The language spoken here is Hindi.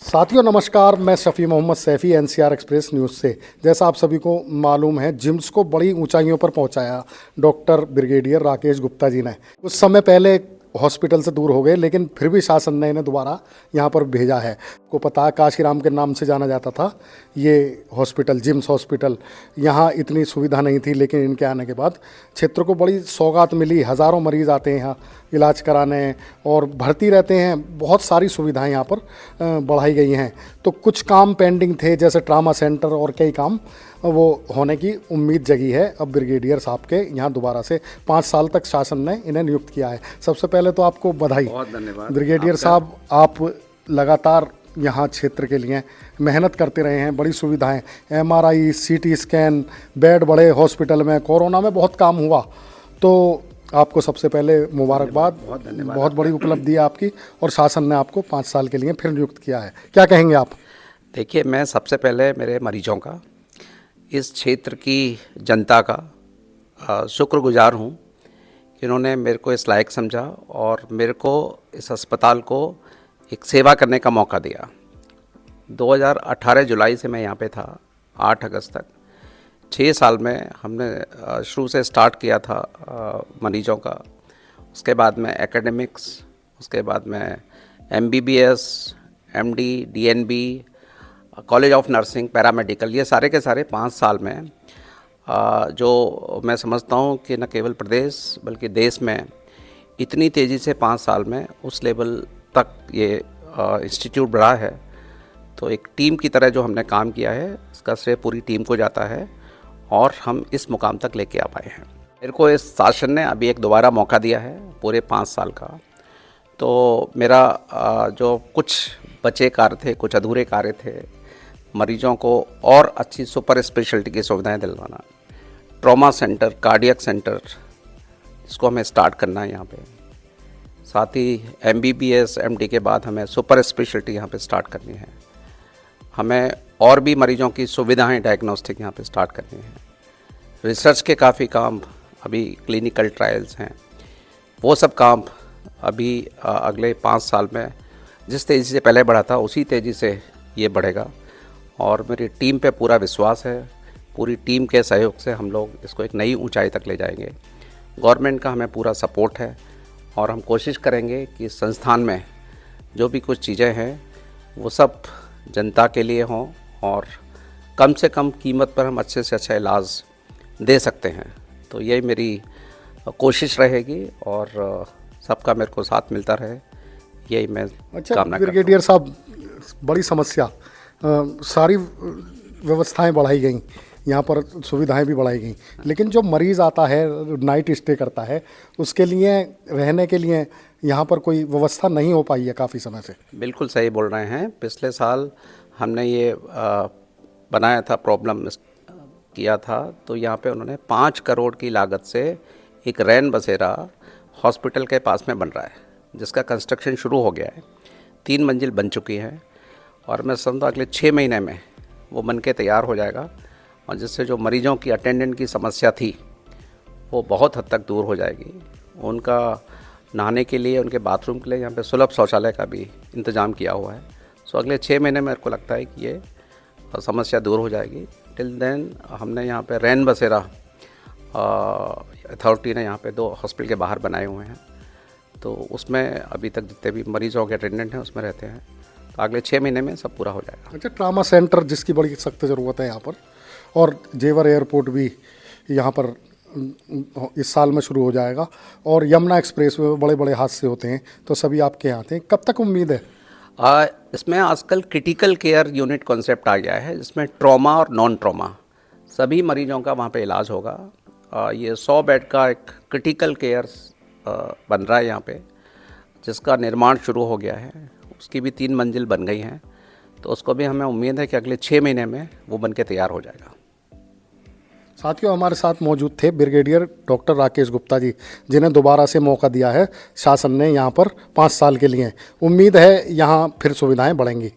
साथियों नमस्कार, मैं Shafi Mohammad Saifi NCR express news से। जैसा आप सभी को मालूम है, जिम्स को बड़ी ऊंचाइयों पर पहुंचाया डॉक्टर ब्रिगेडियर राकेश गुप्ता जी ने। कुछ समय पहले हॉस्पिटल से दूर हो गए, लेकिन फिर भी शासन ने इन्हें दोबारा यहाँ पर भेजा है। को पता है, काशीराम के नाम से जाना जाता था ये हॉस्पिटल, जिम्स हॉस्पिटल। यहाँ इतनी सुविधा नहीं थी, लेकिन इनके आने के बाद क्षेत्र को बड़ी सौगात मिली। हज़ारों मरीज़ आते हैं यहाँ इलाज कराने और भर्ती रहते हैं। बहुत सारी सुविधाएं यहाँ पर बढ़ाई गई हैं। तो कुछ काम पेंडिंग थे, जैसे ट्रामा सेंटर और कई काम, वो होने की उम्मीद जगी है अब ब्रिगेडियर साहब के यहाँ दोबारा से। 5 साल तक शासन ने इन्हें नियुक्त किया है। सबसे पहले तो आपको बधाई। बहुत धन्यवाद ब्रिगेडियर साहब, आप लगातार यहाँ क्षेत्र के लिए मेहनत करते रहे हैं। बड़ी सुविधाएं, MRI, CT स्कैन, बेड बढ़े हॉस्पिटल में। कोरोना में बहुत काम हुआ, तो आपको सबसे पहले मुबारकबाद। बहुत धन्यवाद। बहुत बड़ी उपलब्धि है आपकी, और शासन ने आपको 5 साल के लिए फिर नियुक्त किया है। क्या कहेंगे आप? देखिए, मैं सबसे पहले मेरे मरीजों का, इस क्षेत्र की जनता का शुक्रगुजार हूँ कि इन्होंने मेरे को इस लायक समझा और मेरे को इस अस्पताल को एक सेवा करने का मौका दिया। 2018 जुलाई से मैं यहाँ पे था, 8 अगस्त तक। 6 साल में हमने शुरू से स्टार्ट किया था मरीजों का। उसके बाद में एकेडमिक्स, उसके बाद में MBBS, MD, DNB, college of nursing, paramedical, ये सारे के सारे 5 साल में जो मैं समझता हूँ कि न केवल प्रदेश बल्कि देश में इतनी तेज़ी से 5 साल में उस लेवल तक ये इंस्टीट्यूट बढ़ा है। तो एक टीम की तरह जो हमने काम किया है, इसका श्रेय पूरी टीम को जाता है और हम इस मुकाम तक लेके आ पाए हैं। मेरे को इस शासन ने अभी एक दोबारा मौका दिया है पूरे 5 साल का। तो मेरा जो कुछ बचे कार्य थे, कुछ अधूरे कार्य थे, मरीजों को और अच्छी सुपर स्पेशलिटी की सुविधाएं दिलवाना, ट्रॉमा सेंटर, कार्डियक सेंटर, जिसको हमें स्टार्ट करना है यहाँ पे। साथ ही MBBS, MD के बाद हमें सुपर स्पेशलिटी यहाँ पे स्टार्ट करनी है। हमें और भी मरीजों की सुविधाएं डायग्नोस्टिक यहाँ पे स्टार्ट करनी है। रिसर्च के काफ़ी काम, अभी क्लिनिकल ट्रायल्स हैं, वो सब काम अभी अगले 5 साल में जिस तेज़ी से पहले बढ़ा था उसी तेज़ी से ये बढ़ेगा। और मेरी टीम पे पूरा विश्वास है। पूरी टीम के सहयोग से हम लोग इसको एक नई ऊंचाई तक ले जाएंगे। गवर्नमेंट का हमें पूरा सपोर्ट है और हम कोशिश करेंगे कि संस्थान में जो भी कुछ चीज़ें हैं वो सब जनता के लिए हों और कम से कम कीमत पर हम अच्छे से अच्छा इलाज दे सकते हैं। तो यही मेरी कोशिश रहेगी और सबका मेरे को साथ मिलता रहे, यही मैं कामना करता हूँ। ब्रिगेडियर साहब, बड़ी समस्या, सारी व्यवस्थाएं बढ़ाई गई, यहाँ पर सुविधाएं भी बढ़ाई गई, लेकिन जो मरीज़ आता है, नाइट स्टे करता है, उसके लिए रहने के लिए यहाँ पर कोई व्यवस्था नहीं हो पाई है काफ़ी समय से। बिल्कुल सही बोल रहे हैं। पिछले साल हमने ये बनाया था, प्रॉब्लम किया था, तो यहाँ पे उन्होंने 5 करोड़ की लागत से एक रैन बसेरा हॉस्पिटल के पास में बन रहा है, जिसका कंस्ट्रक्शन शुरू हो गया है। 3 मंजिल बन चुकी है और मैं समझता हूँ अगले 6 महीने में वो बन के तैयार हो जाएगा, और जिससे जो मरीजों की अटेंडेंट की समस्या थी वो बहुत हद तक दूर हो जाएगी। उनका नहाने के लिए, उनके बाथरूम के लिए यहाँ पे सुलभ शौचालय का भी इंतज़ाम किया हुआ है। सो अगले 6 महीने में मेरे को लगता है कि ये समस्या दूर हो जाएगी। टिल देन हमने यहाँ पे रैन बसेरा अथॉरिटी ने यहाँ पे 2 हॉस्पिटल के बाहर बनाए हुए हैं, तो उसमें अभी तक जितने भी मरीजों के अटेंडेंट हैं उसमें रहते हैं। तो अगले 6 महीने में सब पूरा हो जाएगा। अच्छा, ट्रामा सेंटर जिसकी बड़ी सख्त ज़रूरत है यहाँ पर, और जेवर एयरपोर्ट भी यहाँ पर इस साल में शुरू हो जाएगा, और यमुना एक्सप्रेस में बड़े बड़े हादसे होते हैं, तो सभी आपके यहाँ आते हैं। कब तक उम्मीद है? इसमें आजकल क्रिटिकल केयर यूनिट कॉन्सेप्ट आ गया है, जिसमें ट्रॉमा और नॉन ट्रॉमा सभी मरीजों का वहाँ पे इलाज होगा। ये 100 बेड का एक क्रिटिकल केयर बन रहा है यहाँ पे, जिसका निर्माण शुरू हो गया है। उसकी भी 3 मंजिल बन गई हैं, तो उसको भी हमें उम्मीद है कि अगले 6 महीने में वो बन के तैयार हो जाएगा। साथियों, हमारे साथ मौजूद थे ब्रिगेडियर डॉक्टर राकेश गुप्ता जी, जिन्हें दोबारा से मौका दिया है शासन ने यहाँ पर 5 साल के लिए। उम्मीद है यहाँ फिर सुविधाएं बढ़ेंगी।